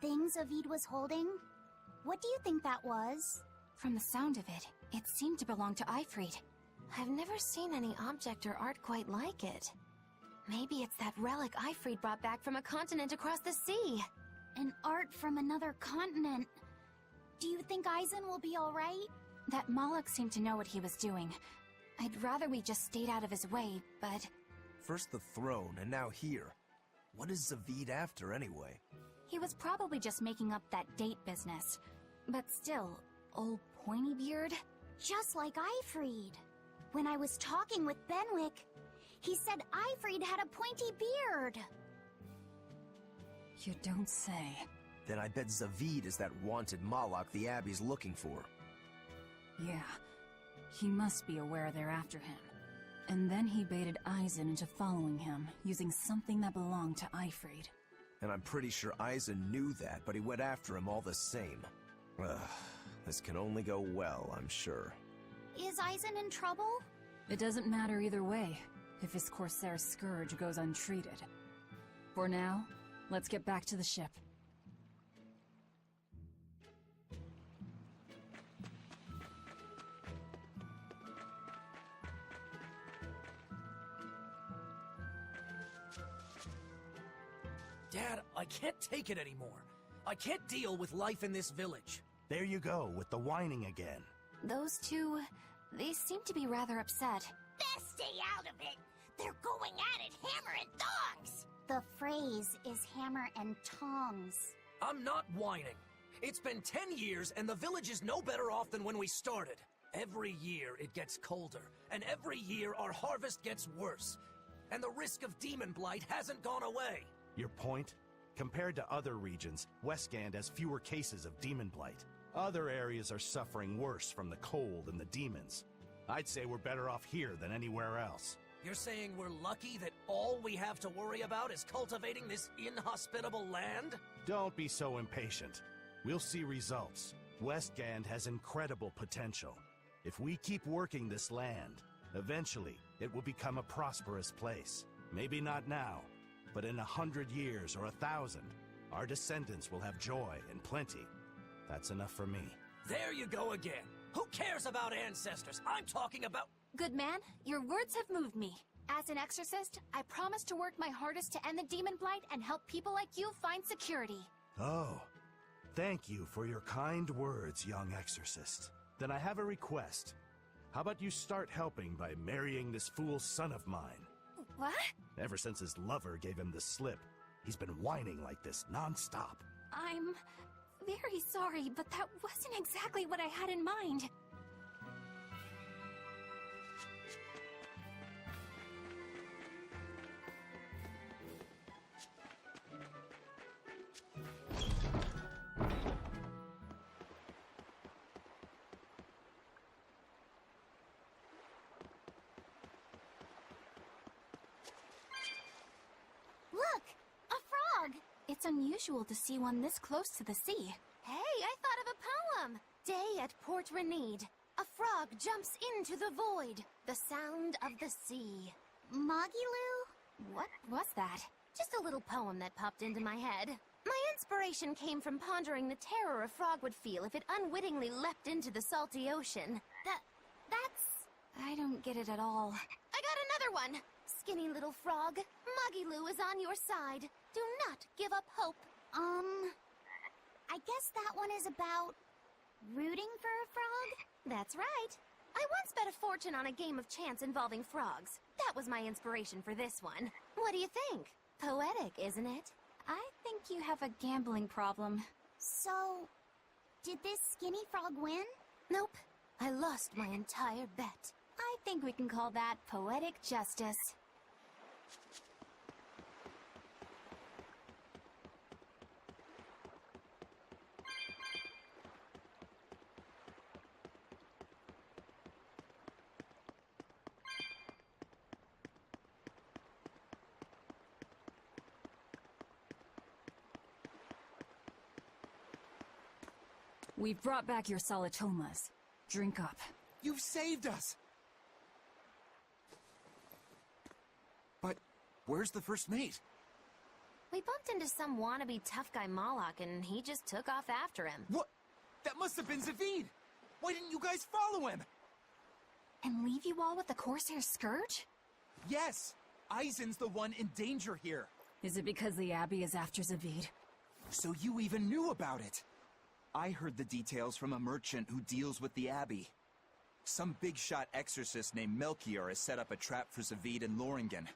thing Zavid was holding? What do you think that was? From the sound of it, it seemed to belong to Eifried. I've never seen any object or art quite like it. Maybe it's that relic Eifried brought back from a continent across the sea. An art from another continent. Do you think Eisen will be alright? That Moloch seemed to know what he was doing. I'd rather we just stayed out of his way, but... First the throne, and now here. What is Zavid after, anyway? He was probably just making up that date business. But still, old pointy beard? Just like Eifried. When I was talking with Benwick, he said Eifried had a pointy beard. You don't say. Then I bet Zavid is that wanted Moloch the Abbey's looking for. Yeah, he must be aware they're after him. And then he baited Eisen into following him, using something that belonged to Eifried. And I'm pretty sure Eisen knew that, but he went after him all the same. Ugh, this can only go well, I'm sure. Is Eisen in trouble? It doesn't matter either way, if his Corsair scourge goes untreated. For now, let's get back to the ship. Dad, I can't take it anymore. I can't deal with life in this village. There you go, with the whining again. Those two, they seem to be rather upset. Best stay out of it. They're going at it hammer and tongs. The phrase is hammer and tongs. I'm not whining. It's been 10 years and the village is no better off than when we started. Every year it gets colder, and every year our harvest gets worse. And the risk of demon blight hasn't gone away. Your point? Compared to other regions, Westgand has fewer cases of demon blight. Other areas are suffering worse from the cold and the demons. I'd say we're better off here than anywhere else. You're saying we're lucky that all we have to worry about is cultivating this inhospitable land? Don't be so impatient. We'll see results. Westgand has incredible potential. If we keep working this land, eventually it will become a prosperous place. Maybe not now, but in 100 years or 1,000, our descendants will have joy and plenty. That's enough for me. There you go again. Who cares about ancestors? I'm talking about... Good man, your words have moved me. As an exorcist, I promise to work my hardest to end the demon blight and help people like you find security. Oh, thank you for your kind words, young exorcist. Then I have a request. How about you start helping by marrying this fool son of mine? What? Ever since his lover gave him the slip, he's been whining like this non-stop. I'm very sorry, but that wasn't exactly what I had in mind. Look! A frog! It's unusual to see one this close to the sea. Hey, I thought of a poem! Day at Port Renede. A frog jumps into the void. The sound of the sea. Magilu? What was that? Just a little poem that popped into my head. My inspiration came from pondering the terror a frog would feel if it unwittingly leapt into the salty ocean. That's... I don't get it at all. I got another one! Skinny little frog, Magilu is on your side. Do not give up hope. I guess that one is about rooting for a frog? That's right. I once bet a fortune on a game of chance involving frogs. That was my inspiration for this one. What do you think? Poetic, isn't it? I think you have a gambling problem. So, did this skinny frog win? Nope. I lost my entire bet. I think we can call that poetic justice. We've brought back your solitomas. Drink up. You've saved us! But where's the first mate? We bumped into some wannabe tough guy Moloch, and he just took off after him. What? That must have been Zavid! Why didn't you guys follow him? And leave you all with the Corsair Scourge? Yes! Eisen's the one in danger here. Is it because the Abbey is after Zavid? So you even knew about it? I heard the details from a merchant who deals with the Abbey. Some big-shot exorcist named Melchior has set up a trap for Zavid and Loringen.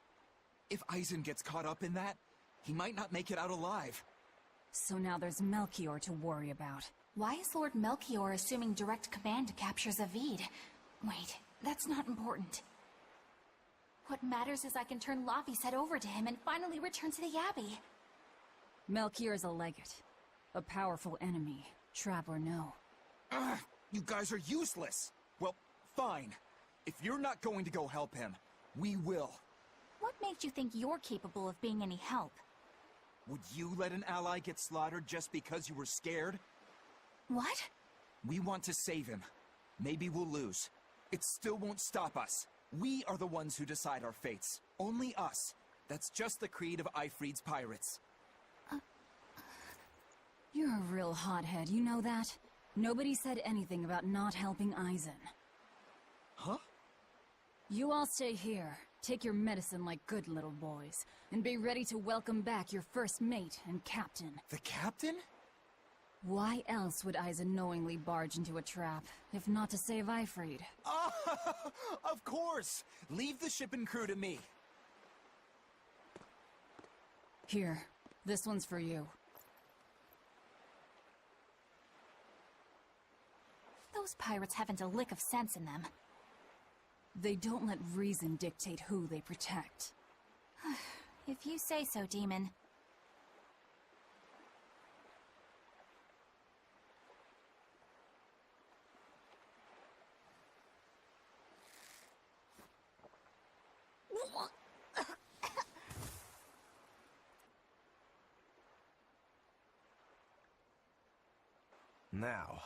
If Eisen gets caught up in that, he might not make it out alive. So now there's Melchior to worry about. Why is Lord Melchior assuming direct command to capture Zavid? Wait, that's not important. What matters is I can turn Laffy's head over to him and finally return to the Abbey. Melchior's a legate. A powerful enemy, trap or no. Ugh, you guys are useless! Well, fine. If you're not going to go help him, we will. What makes you think you're capable of being any help? Would you let an ally get slaughtered just because you were scared? What? We want to save him. Maybe we'll lose. It still won't stop us. We are the ones who decide our fates. Only us. That's just the creed of Eifried's pirates. You're a real hothead, you know that? Nobody said anything about not helping Eisen. Huh? You all stay here, take your medicine like good little boys, and be ready to welcome back your first mate and captain. The captain? Why else would Eisen knowingly barge into a trap, if not to save Eifried? Of course! Leave the ship and crew to me. Here, this one's for you. Those pirates haven't a lick of sense in them. They don't let reason dictate who they protect. If you say so, Demon. Now,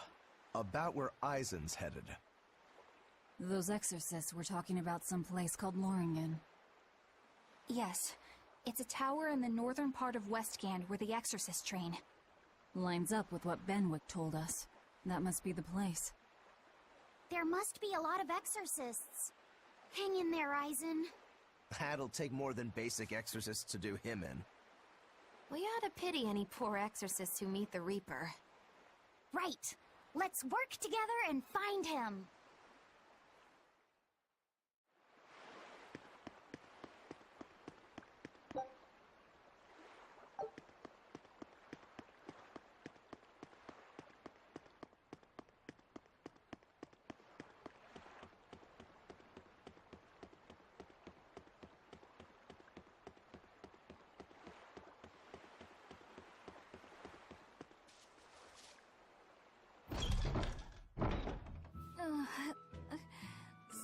about where Eisen's headed. Those exorcists were talking about some place called Loringen. Yes. It's a tower in the northern part of Westgand where the exorcists train. Lines up with what Benwick told us. That must be the place. There must be a lot of exorcists. Hang in there, Eisen. That'll take more than basic exorcists to do him in. We ought to pity any poor exorcists who meet the Reaper. Right. Let's work together and find him.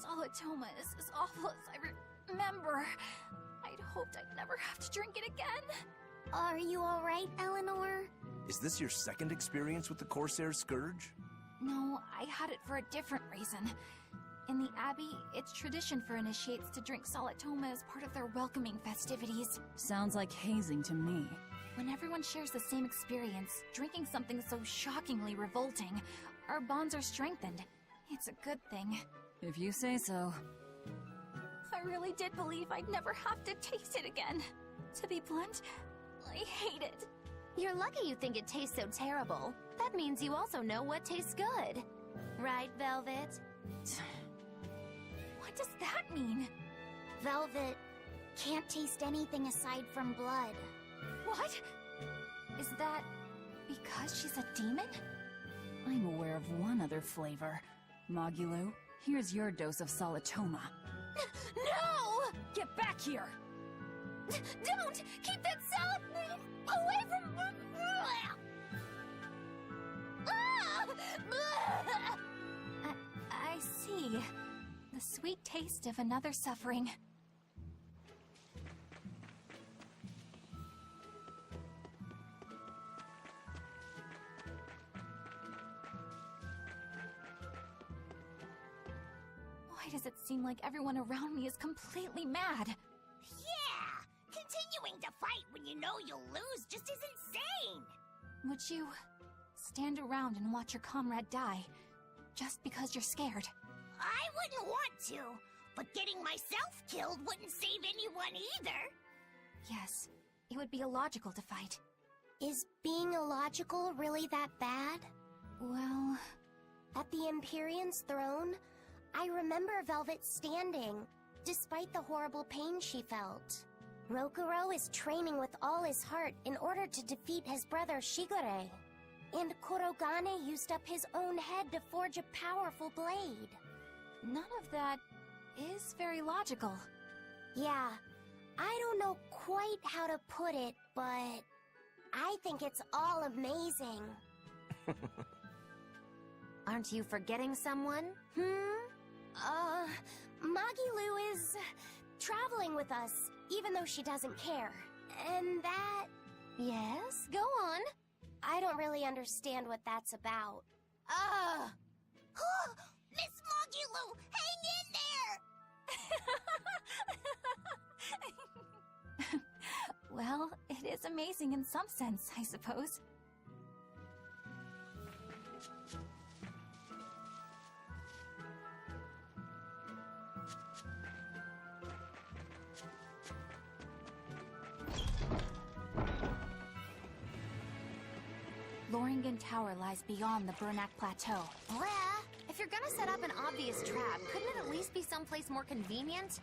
Solitoma is as awful as I remember. I'd hoped I'd never have to drink it again. Are you alright, Eleanor? Is this your second experience with the Corsair Scourge? No, I had it for a different reason. In the Abbey, it's tradition for initiates to drink Solitoma as part of their welcoming festivities. Sounds like hazing to me. When everyone shares the same experience, drinking something so shockingly revolting, our bonds are strengthened. It's a good thing. If you say so. I really did believe I'd never have to taste it again. To be blunt, I hate it. You're lucky you think it tastes so terrible. That means you also know what tastes good. Right, Velvet? What does that mean? Velvet can't taste anything aside from blood. What? Is that because she's a demon? I'm aware of one other flavor. Mogulu, here's your dose of Solitoma. No! Get back here! Don't! Keep that salad away from... I see. The sweet taste of another suffering. Why does it seem like everyone around me is completely mad? Yeah! Continuing to fight when you know you'll lose just is insane! Would you stand around and watch your comrade die just because you're scared? I wouldn't want to, but getting myself killed wouldn't save anyone either. Yes, it would be illogical to fight. Is being illogical really that bad? Well, At the Empyrean's throne, I remember Velvet standing, despite the horrible pain she felt. Rokuro is training with all his heart in order to defeat his brother Shigure. And Kurogane used up his own head to forge a powerful blade. none of that is very logical. Yeah, I don't know quite how to put it, but I think it's all amazing. Aren't you forgetting someone? Magilu is traveling with us, even though she doesn't care. And that... Yes, go on. I don't really understand what that's about. Miss Magilu, hang in there! Well, it is amazing in some sense, I suppose. Loringen Tower lies beyond the Burnak Plateau. Bruh, if you're gonna set up an obvious trap, couldn't it at least be someplace more convenient?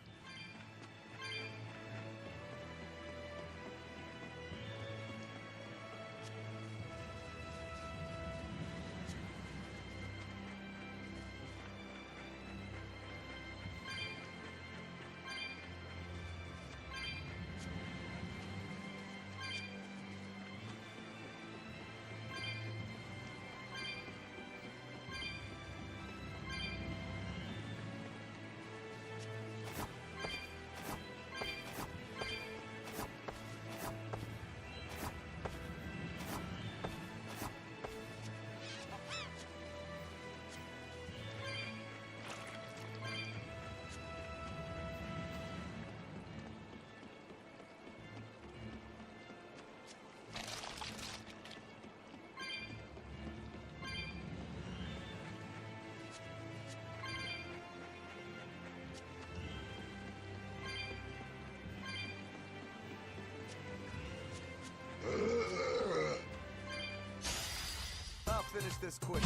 I'll finish this quick.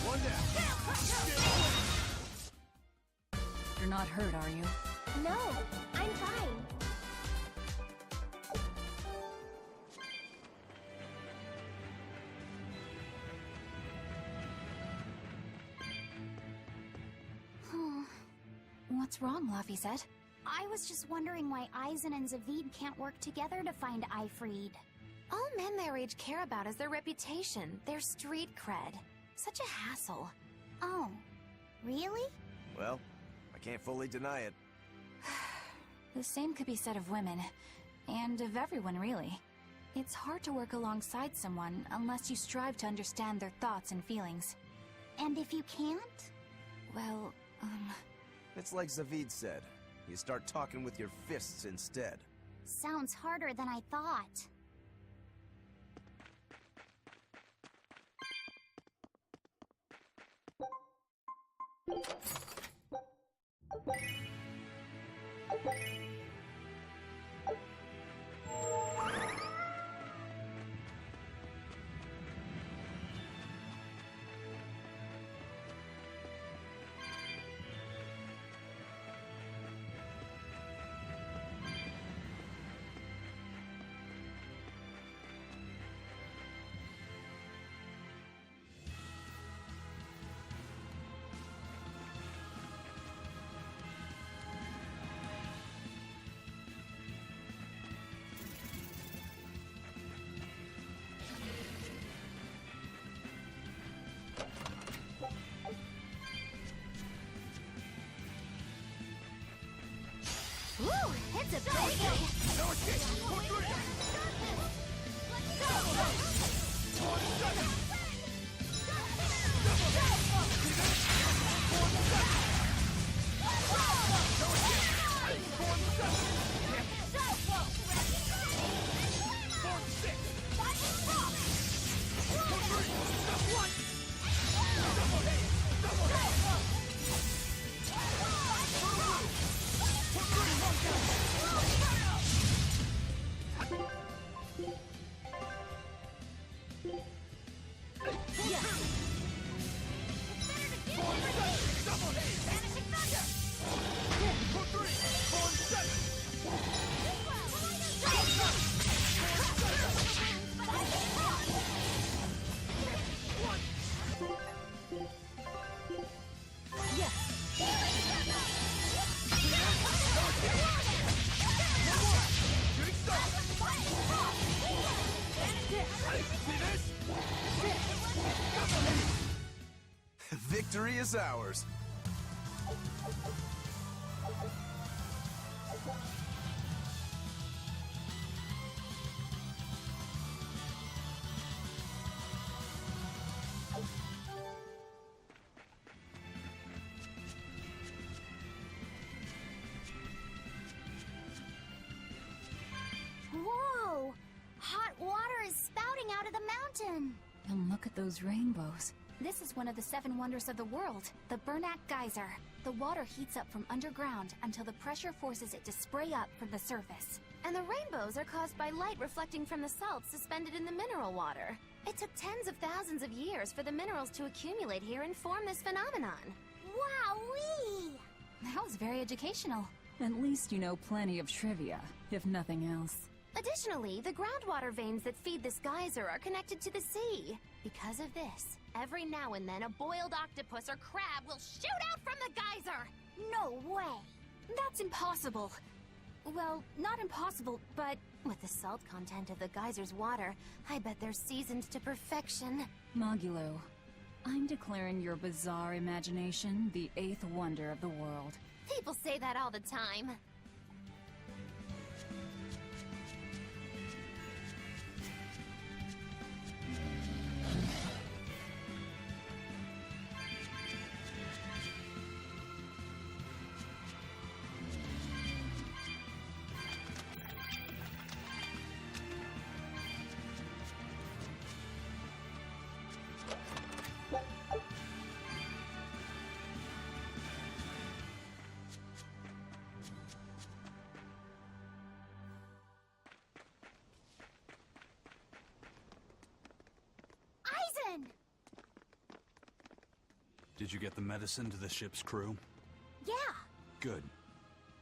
One down. You're not hurt, are you? No, I'm fine. What's wrong, Laphicet? I was just wondering why Aizen and Zavid can't work together to find Aifreed. All men their age care about is their reputation, their street cred. Such a hassle. Oh, really? Well, I can't fully deny it. The same could be said of women, and of everyone, really. It's hard to work alongside someone unless you strive to understand their thoughts and feelings. And if you can't? Well, It's like Zavid said. You start talking with your fists instead. Sounds harder than I thought. It's a biggie! Victory is ours. Whoa! Hot water is spouting out of the mountain. And look at those rainbows. This is one of the 7 wonders of the world, the Bernac Geyser. The water heats up from underground until the pressure forces it to spray up from the surface. And the rainbows are caused by light reflecting from the salts suspended in the mineral water. It took tens of thousands of years for the minerals to accumulate here and form this phenomenon. Wowee! That was very educational. At least you know plenty of trivia, if nothing else. Additionally, the groundwater veins that feed this geyser are connected to the sea. Because of this, every now and then a boiled octopus or crab will shoot out from the geyser! No way! That's impossible. Well, not impossible, but With the salt content of the geyser's water, I bet they're seasoned to perfection. Mogulu, I'm declaring your bizarre imagination the 8th wonder of the world. People say that all the time. Did you get the medicine to the ship's crew? Yeah. Good.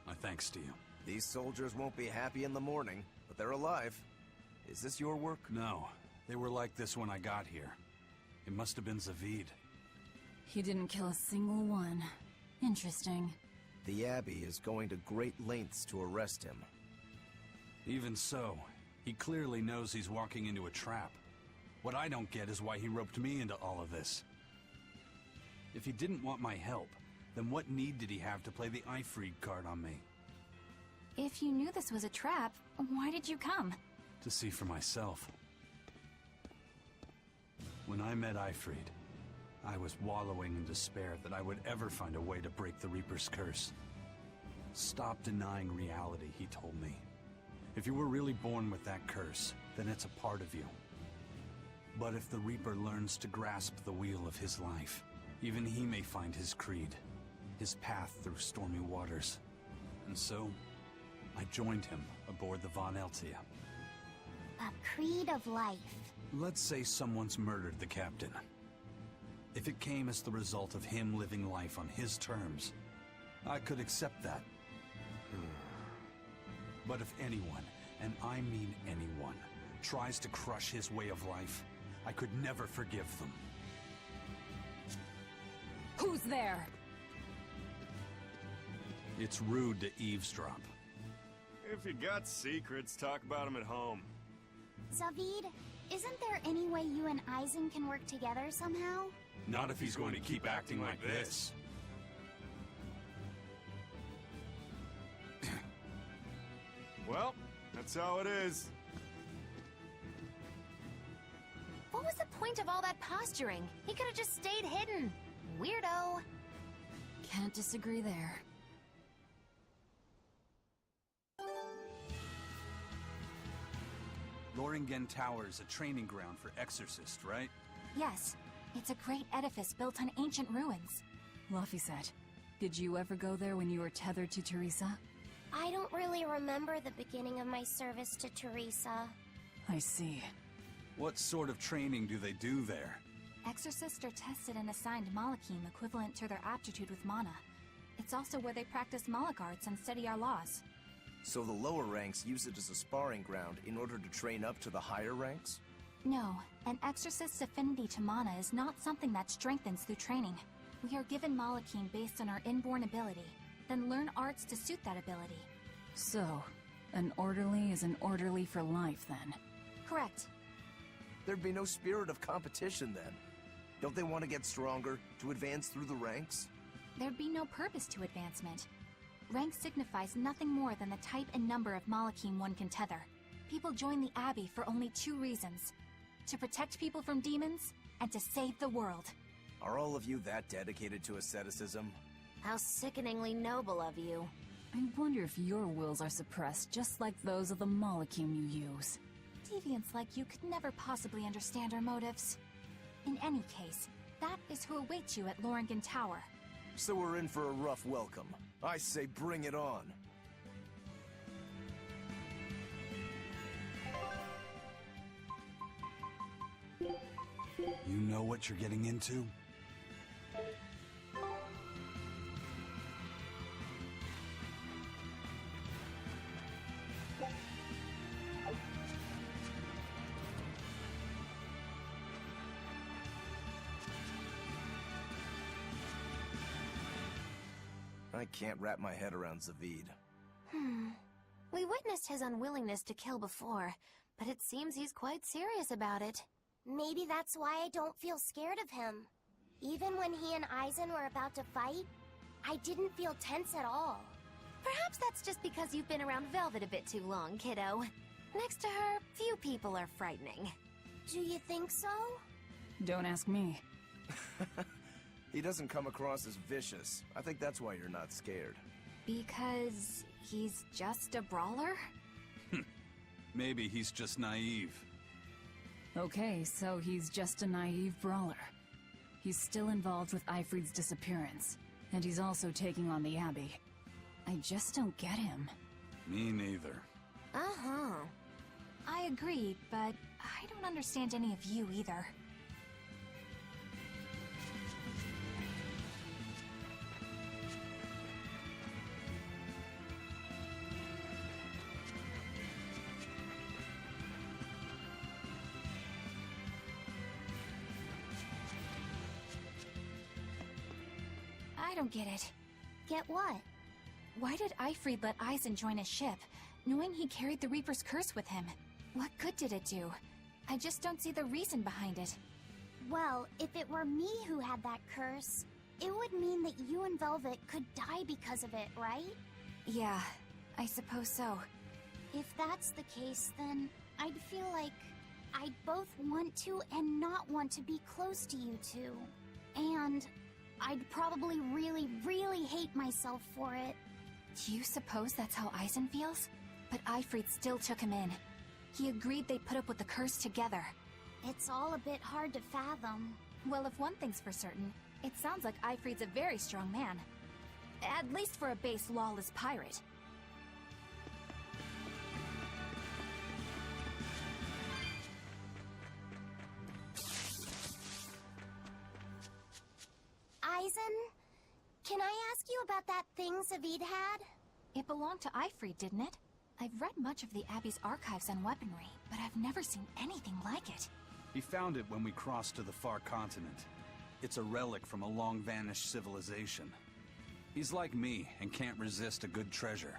My thanks to you. These soldiers won't be happy in the morning, but they're alive. Is this your work? No. They were like this when I got here. It must have been Zavid. He didn't kill a single one. Interesting. The Abbey is going to great lengths to arrest him. Even so, he clearly knows he's walking into a trap. What I don't get is why he roped me into all of this. If he didn't want my help, then what need did he have to play the Eifried card on me? if you knew this was a trap, why did you come? To see for myself. When I met Eifried, I was wallowing in despair that I would ever find a way to break the Reaper's curse. Stop denying reality, he told me. If you were really born with that curse, then it's a part of you. But if the Reaper learns to grasp the wheel of his life, even he may find his creed, his path through stormy waters. And so, I joined him aboard the Von Eltia. A creed of life. Let's say someone's murdered the captain. If it came as the result of him living life on his terms, I could accept that. But if anyone, and I mean anyone, tries to crush his way of life, I could never forgive them. Who's there? It's rude to eavesdrop. If you got secrets, talk about them at home. Zavid, isn't there any way you and Eisen can work together somehow? Not if he's going to keep acting like this. Well, that's how it is. What was the point of all that posturing? He could have just stayed hidden. Weirdo. Can't disagree there. Loringen Tower is a training ground for exorcists, right? Yes, it's a great edifice built on ancient ruins. Luffy said, did you ever go there when you were tethered to Teresa? I don't really remember the beginning of my service to Teresa. I see. What sort of training do they do there? Exorcists are tested and assigned Malachim equivalent to their aptitude with mana. It's also where they practice Malach arts and study our laws. So the lower ranks use it as a sparring ground in order to train up to the higher ranks? No, an exorcist's affinity to mana is not something that strengthens through training. We are given Malachim based on our inborn ability, then learn arts to suit that ability. So, an orderly is an orderly for life, then? Correct. There'd be no spirit of competition then. Don't they want to get stronger, to advance through the ranks? There'd be no purpose to advancement. Rank signifies nothing more than the type and number of Malachim one can tether. People join the Abbey for only two reasons: to protect people from demons, and to save the world. Are all of you that dedicated to asceticism? How sickeningly noble of you. I wonder if your wills are suppressed just like those of the Malachim you use. Deviants like you could never possibly understand our motives. In any case, that is who awaits you at Loringen Tower. So we're in for a rough welcome. I say bring it on. You know what you're getting into? I can't wrap my head around Zavid. We witnessed his unwillingness to kill before, but it seems he's quite serious about it. Maybe that's why I don't feel scared of him. Even when he and Aizen were about to fight, I didn't feel tense at all. Perhaps that's just because you've been around Velvet a bit too long, kiddo. Next to her, few people are frightening. Do you think so? Don't ask me. He doesn't come across as vicious. I think that's why you're not scared. Because he's just a brawler? Maybe he's just naive. Okay, so he's just a naive brawler. He's still involved with Ifrid's disappearance, and he's also taking on the Abbey. I just don't get him. Me neither. Uh-huh. I agree, but I don't understand any of you either. I don't get it. Get what? Why did Ifrid let Aizen join his ship, knowing he carried the Reaper's curse with him? What good did it do? I just don't see the reason behind it. Well, if it were me who had that curse, it would mean that you and Velvet could die because of it, right? Yeah, I suppose so. If that's the case, then I'd feel like I'd both want to and not want to be close to you two. And I'd probably really, really hate myself for it. Do you suppose that's how Aizen feels? But Ifrid still took him in. He agreed they'd put up with the curse together. It's all a bit hard to fathom. Well, if one thing's for certain, it sounds like Ifrid's a very strong man. At least for a base lawless pirate. Aizen, can I ask you about that thing Zavid had? It belonged to Ifrid, didn't it? I've read much of the Abbey's archives on weaponry, but I've never seen anything like it. He found it when we crossed to the far continent. It's a relic from a long-vanished civilization. He's like me and can't resist a good treasure.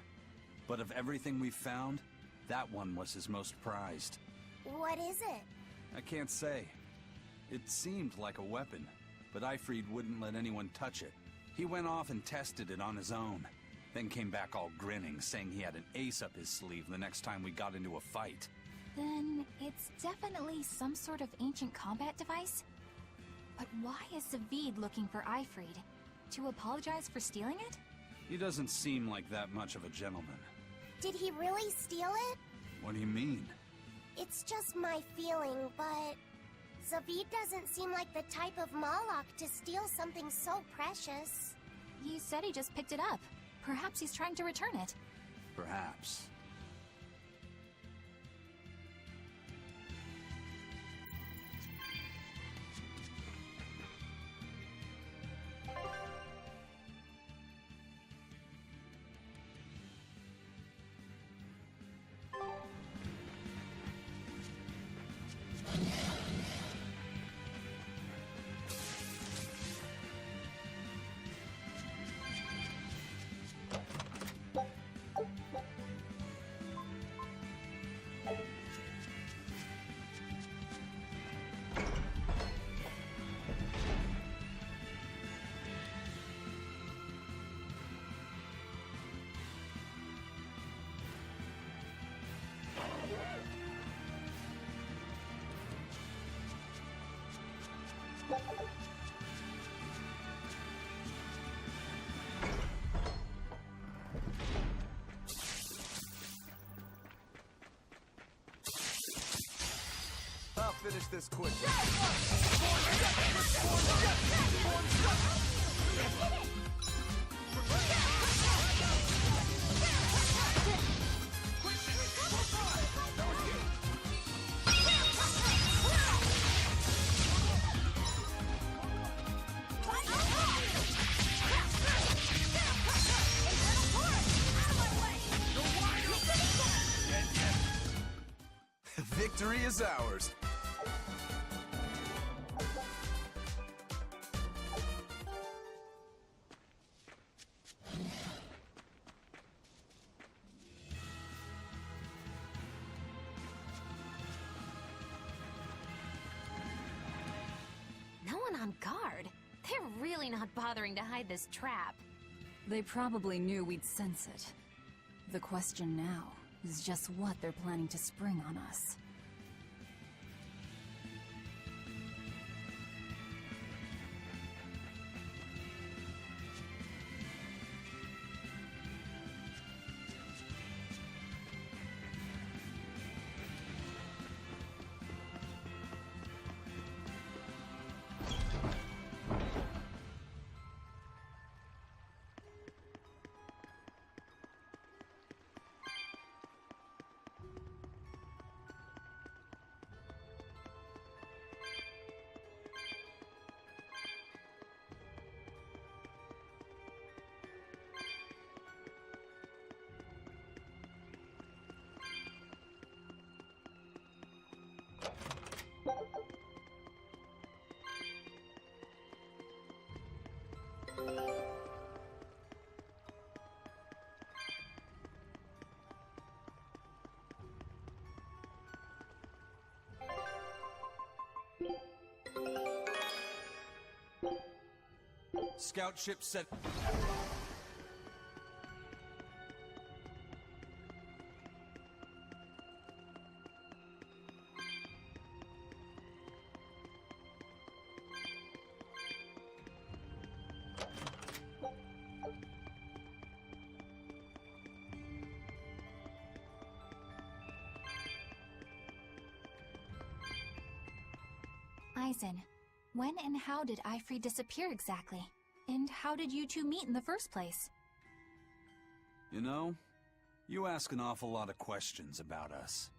But of everything we've found, that one was his most prized. What is it? I can't say. It seemed like a weapon, but Ifrid wouldn't let anyone touch it. He went off and tested it on his own. Then came back all grinning, saying he had an ace up his sleeve the next time we got into a fight. Then it's definitely some sort of ancient combat device? But why is Zavid looking for Ifrid? To apologize for stealing it? He doesn't seem like that much of a gentleman. Did he really steal it? What do you mean? It's just my feeling, but Zavid doesn't seem like the type of Malak to steal something so precious. He said he just picked it up. Perhaps he's trying to return it. Perhaps. I'll finish this quickly. Victory is ours. No one on guard. They're really not bothering to hide this trap. They probably knew we'd sense it. The question now is just what they're planning to spring on us. Scout ship set. Eisen, when and how did Ifrid disappear exactly? And how did you two meet in the first place? You know, you ask an awful lot of questions about us.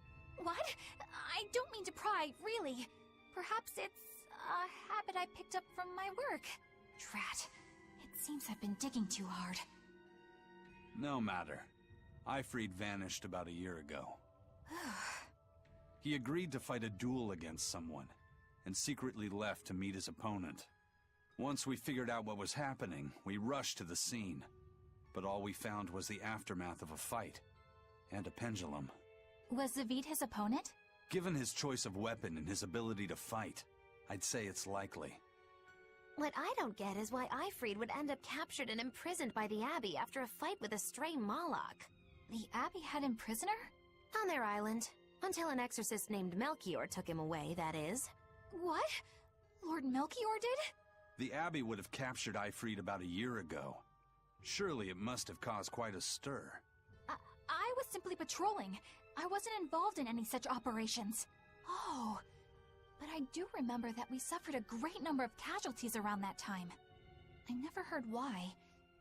What? I don't mean to pry, really. Perhaps it's a habit I picked up from my work. Drat. It seems I've been digging too hard. No matter. Ifrid vanished about a year ago. He agreed to fight a duel against someone, and secretly left to meet his opponent. Once we figured out what was happening, we rushed to the scene. But all we found was the aftermath of a fight, and a pendulum. Was Zavid his opponent? Given his choice of weapon and his ability to fight, I'd say it's likely. What I don't get is why Ifrid would end up captured and imprisoned by the Abbey after a fight with a stray Moloch. The Abbey had him prisoner? On their island. Until an exorcist named Melchior took him away, that is. What? Lord Melchior did? The Abbey would have captured Ifrid about a year ago. Surely it must have caused quite a stir. I was simply patrolling. I wasn't involved in any such operations. Oh, but I do remember that we suffered a great number of casualties around that time. I never heard why,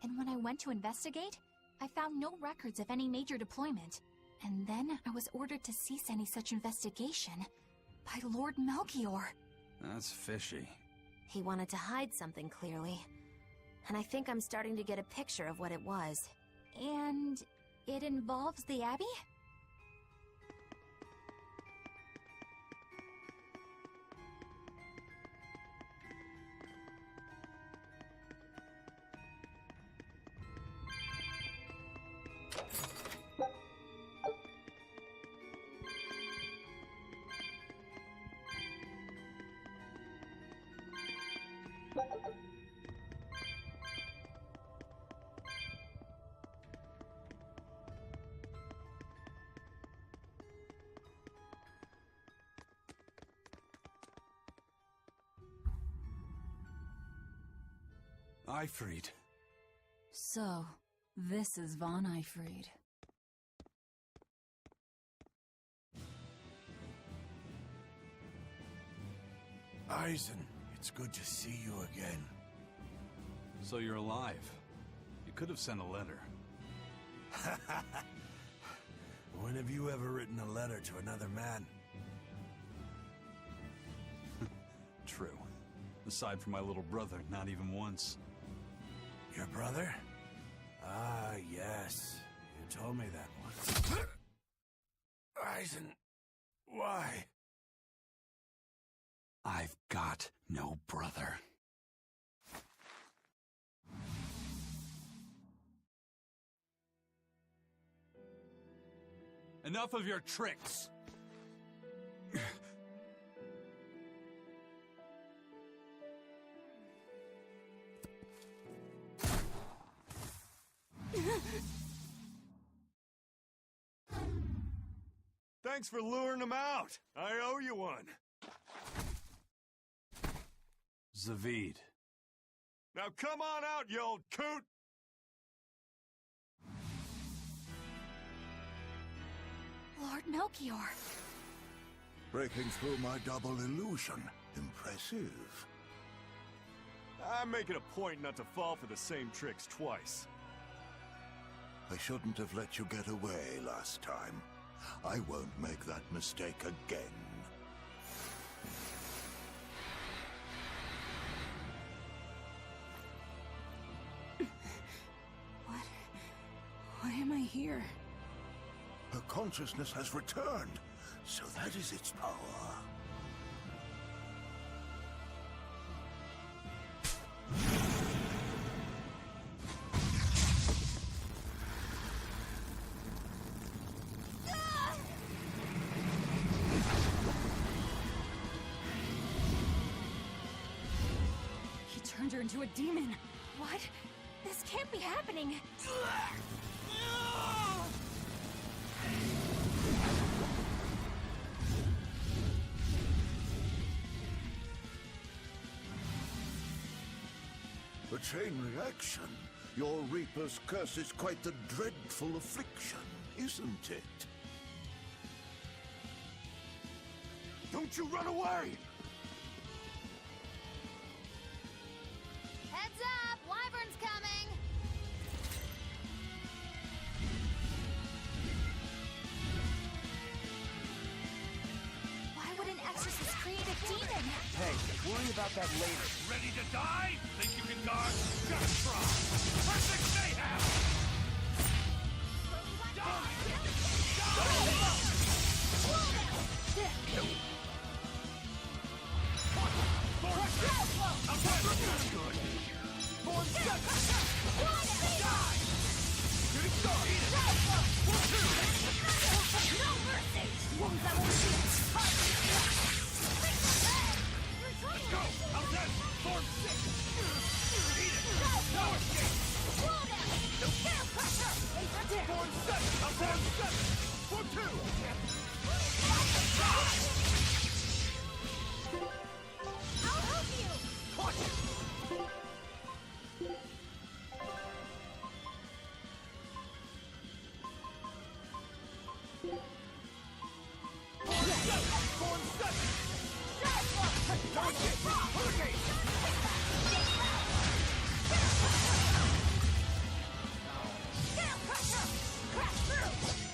and when I went to investigate, I found no records of any major deployment. And then I was ordered to cease any such investigation by Lord Melchior. That's fishy. He wanted to hide something, clearly. And I think I'm starting to get a picture of what it was. And it involves the Abbey? Ifrid. So, this is Von Ifrid. Eisen, it's good to see you again. So you're alive. You could have sent a letter. When have you ever written a letter to another man? True. Aside from my little brother, not even once. Your brother? Ah, yes. You told me that once. Eisen, why? I've got no brother. Enough of your tricks! Thanks for luring him out. I owe you one. Zavid. Now come on out, you old coot! Lord Melchior. Breaking through my double illusion. Impressive. I'm making a point not to fall for the same tricks twice. I shouldn't have let you get away last time. I won't make that mistake again. Why am I here? Her consciousness has returned, so that is its power. He turned her into a demon. What? This can't be happening. A chain reaction. Your Reaper's curse is quite a dreadful affliction, isn't it? Don't you run away! Heads up! Wyvern's coming! Why would an exorcist create a demon? Hey, worry about that later. Ready to die? Think you can dodge? Just try! Perfect mayhem! Die! Let's go! I'll dead! Form 6! I'll help you!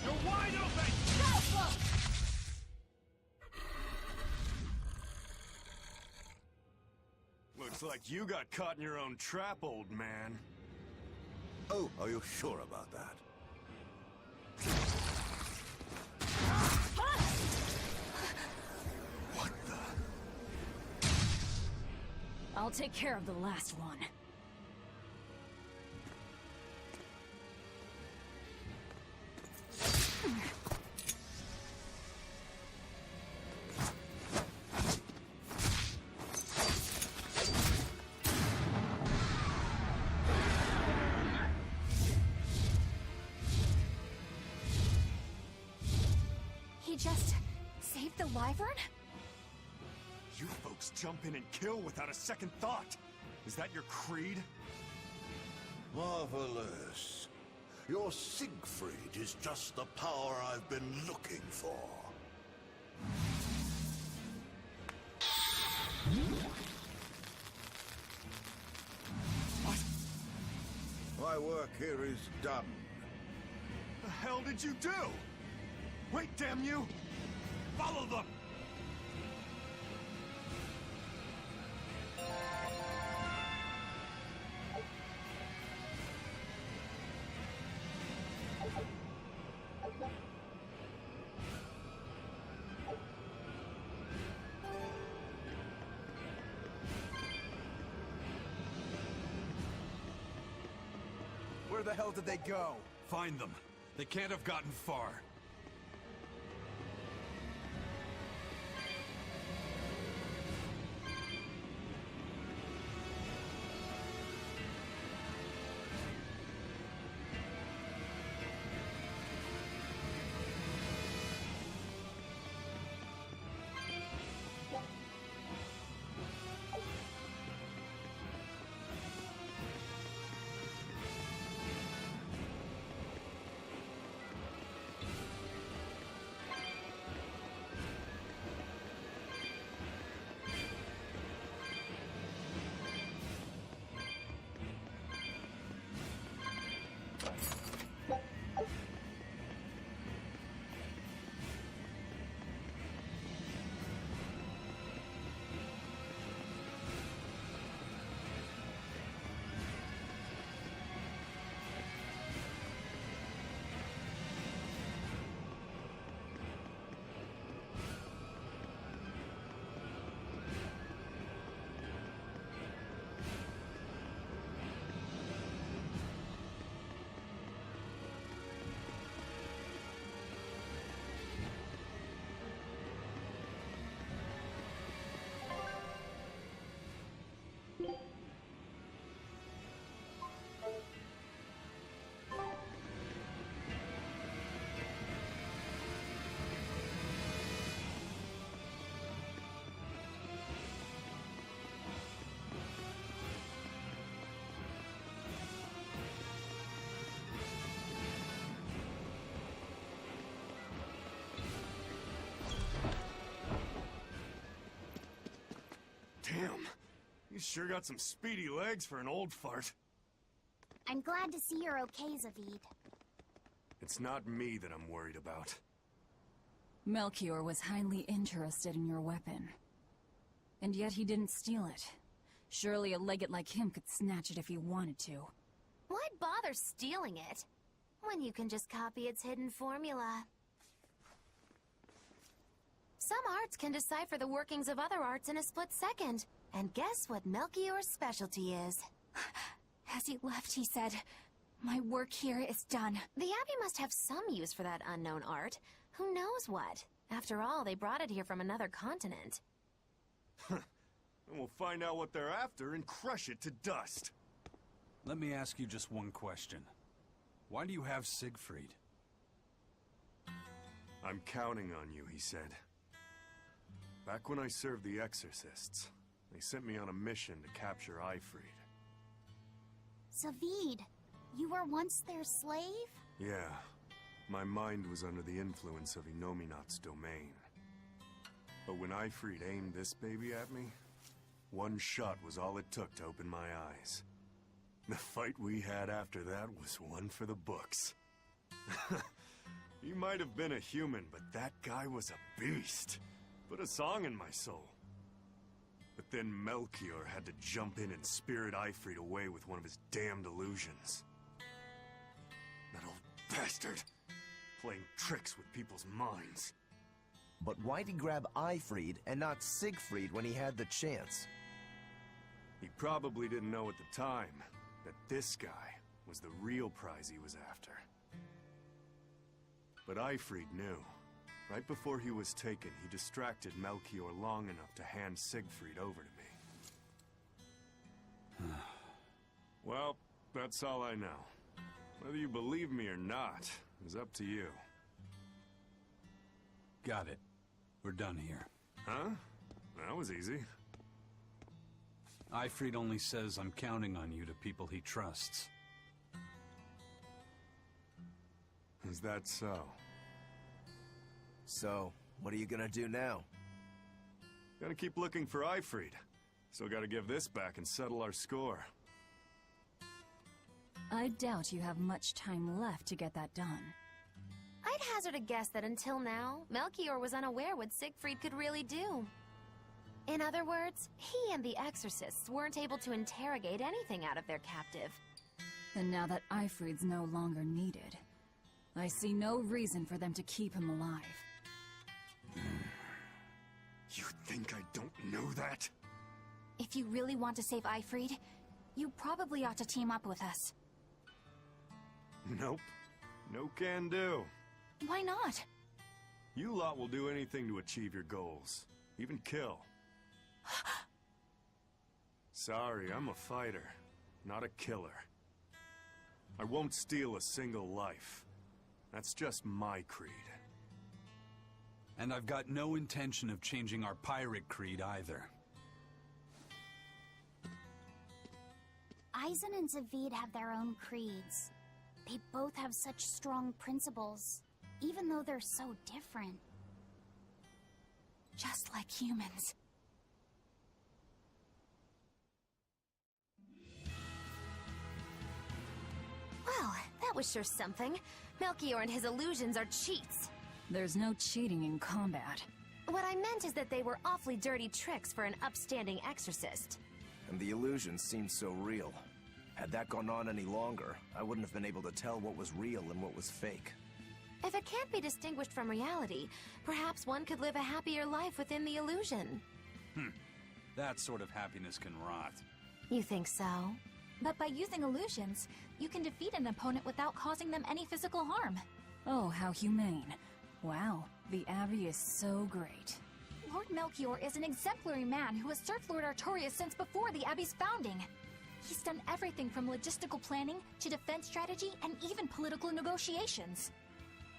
You're wide open! Looks like you got caught in your own trap, old man. Oh, are you sure about that? What the? I'll take care of the last one. He just saved the wyvern? You folks jump in and kill without a second thought. Is that your creed? Marvelous. Your Siegfried is just the power I've been looking for. What? My work here is done. The hell did you do? Wait, damn you! Follow them! Where the hell did they go? Find them. They can't have gotten far. Damn. You sure got some speedy legs for an old fart. I'm glad to see you're okay, Zavid. It's not me that I'm worried about. Melchior was highly interested in your weapon. And yet he didn't steal it. Surely a legate like him could snatch it if he wanted to. Why bother stealing it when you can just copy its hidden formula? Some arts can decipher the workings of other arts in a split second. And guess what Melchior's specialty is? As he left, he said, "My work here is done." The Abbey must have some use for that unknown art. Who knows what? After all, they brought it here from another continent. And we'll find out what they're after and crush it to dust. Let me ask you just one question. Why do you have Siegfried? I'm counting on you, he said. Back when I served the Exorcists, they sent me on a mission to capture Ifrid. Zavid, you were once their slave? Yeah. My mind was under the influence of Inominat's domain. But when Ifrid aimed this baby at me, one shot was all it took to open my eyes. The fight we had after that was one for the books. He might have been a human, but that guy was a beast. Put a song in my soul. But then Melchior had to jump in and spirit Ifrid away with one of his damned illusions. That old bastard! Playing tricks with people's minds. But why'd he grab Ifrid and not Siegfried when he had the chance? He probably didn't know at the time that this guy was the real prize he was after. But Ifrid knew. Right before he was taken, he distracted Melchior long enough to hand Siegfried over to me. Well, that's all I know. Whether you believe me or not is up to you. Got it. We're done here. Huh? That was easy. Ifrid only says I'm counting on you to people he trusts. Is that so? So, what are you gonna do now? Gotta keep looking for Ifrid. Still gotta give this back and settle our score. I doubt you have much time left to get that done. I'd hazard a guess that until now, Melchior was unaware what Siegfried could really do. In other words, he and the Exorcists weren't able to interrogate anything out of their captive. And now that Ifrid's no longer needed, I see no reason for them to keep him alive. You think I don't know that? If you really want to save Ifrid, you probably ought to team up with us. Nope. No can do. Why not? You lot will do anything to achieve your goals. Even kill. Sorry, I'm a fighter, not a killer. I won't steal a single life. That's just my creed. And I've got no intention of changing our pirate creed either. Eisen and Zavid have their own creeds. They both have such strong principles, even though they're so different. Just like humans. Well, that was sure something. Melchior and his illusions are cheats. There's no cheating in combat. What I meant is that they were awfully dirty tricks for an upstanding exorcist. And the illusions seemed so real. Had that gone on any longer, I wouldn't have been able to tell what was real and what was fake. If it can't be distinguished from reality, perhaps one could live a happier life within the illusion. That sort of happiness can rot. You think so? But by using illusions, you can defeat an opponent without causing them any physical harm. Oh, how humane. Wow, the Abbey is so great. Lord Melchior is an exemplary man who has served Lord Artorias since before the Abbey's founding. He's done everything from logistical planning to defense strategy and even political negotiations.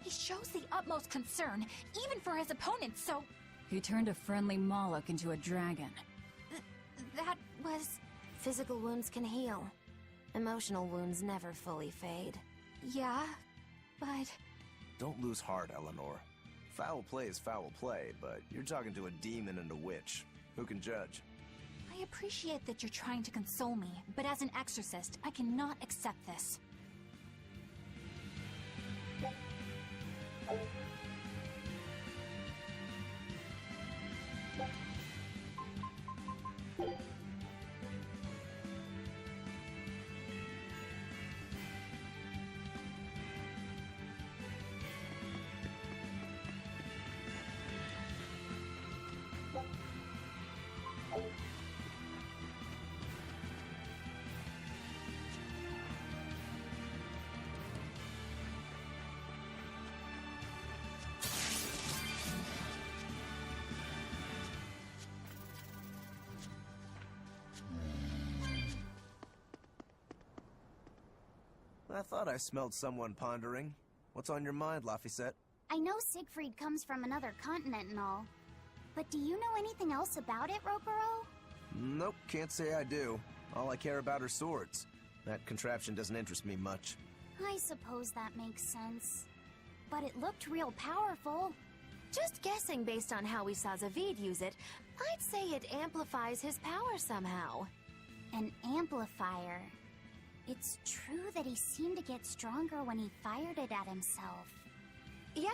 He shows the utmost concern, even for his opponents, so... He turned a friendly Moloch into a dragon. That was... Physical wounds can heal. Emotional wounds never fully fade. Yeah, but... Don't lose heart, Eleanor. Foul play is foul play, but you're talking to a demon and a witch. Who can judge? I appreciate that you're trying to console me, but as an exorcist, I cannot accept this. I thought I smelled someone pondering. What's on your mind, Laphicet? I I know Siegfried comes from another continent and all. But do you know anything else about it, Rokuro? Nope, can't say I do. All I care about are swords. That contraption doesn't interest me much. I suppose that makes sense. But it looked real powerful. Just guessing based on how we saw Zavid use it, I'd say it amplifies his power somehow. An amplifier. It's true that he seemed to get stronger when he fired it at himself. Yeah,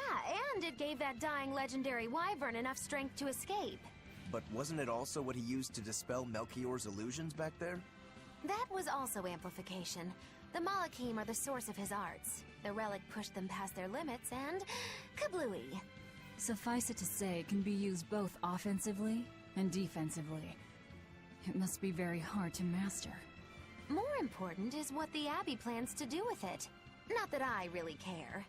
and it gave that dying legendary wyvern enough strength to escape. But wasn't it also what he used to dispel Melchior's illusions back there? That was also amplification. The Malachim are the source of his arts. The relic pushed them past their limits and... kablooey. Suffice it to say, it can be used both offensively and defensively. It must be very hard to master. More important is what the Abbey plans to do with it. Not that I really care.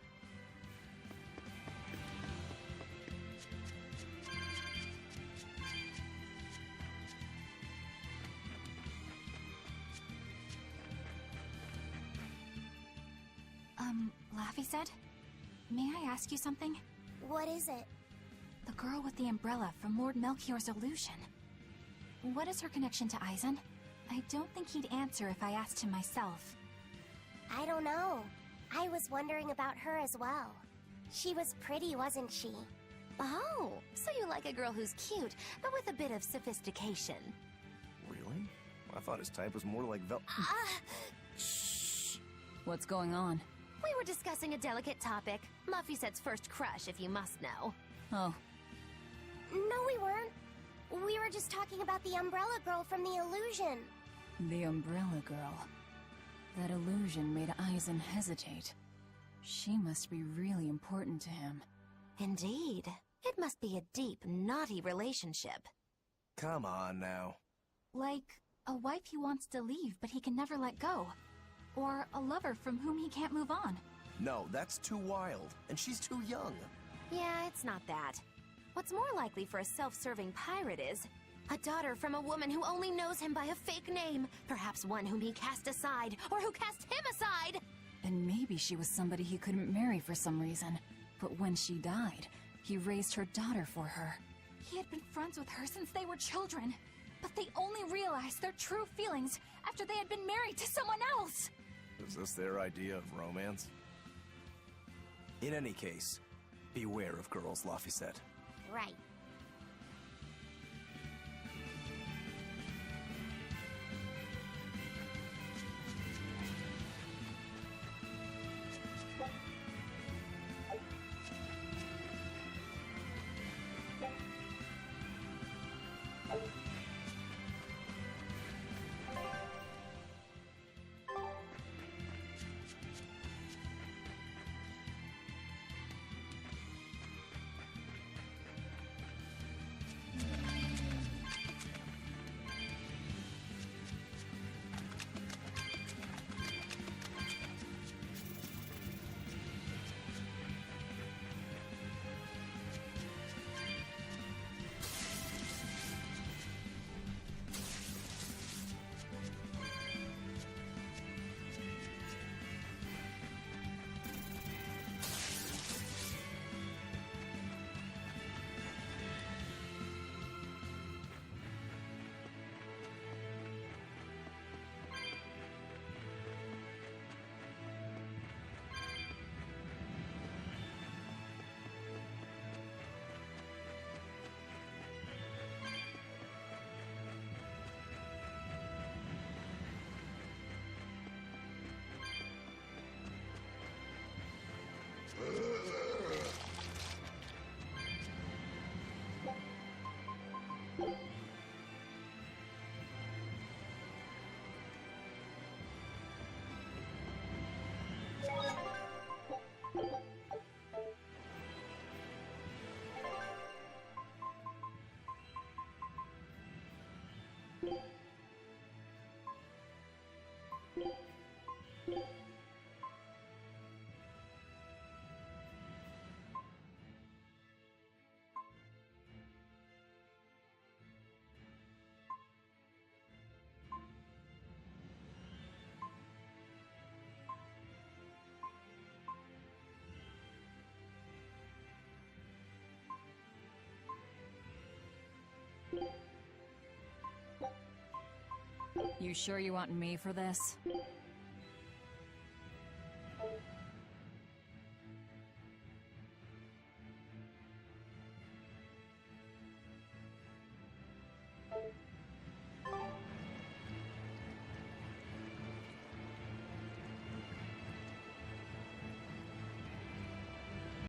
Laphicet? May I ask you something? What is it? The girl with the umbrella from Lord Melchior's illusion. What is her connection to Aizen? I don't think he'd answer if I asked him myself. I don't know. I was wondering about her as well. She was pretty, wasn't she? Oh, so you like a girl who's cute, but with a bit of sophistication. Really? I thought his type was more like Shh! What's going on? We were discussing a delicate topic. Laphicet's first crush, if you must know. Oh. No, we weren't. We were just talking about the umbrella girl from the illusion. The umbrella girl. That illusion made Aizen hesitate. She must be really important to him. Indeed. It must be a deep, naughty relationship. Come on now. Like a wife he wants to leave, but he can never let go. Or a lover from whom he can't move on. No, that's too wild, and she's too young. Yeah, it's not that. What's more likely for a self-serving pirate is a daughter from a woman who only knows him by a fake name, perhaps one whom he cast aside, or who cast him aside! And maybe she was somebody he couldn't marry for some reason. But when she died, he raised her daughter for her. He had been friends with her since they were children, but they only realized their true feelings after they had been married to someone else! Is this their idea of romance? In any case, beware of girls, Laphicet. Right. You sure you want me for this?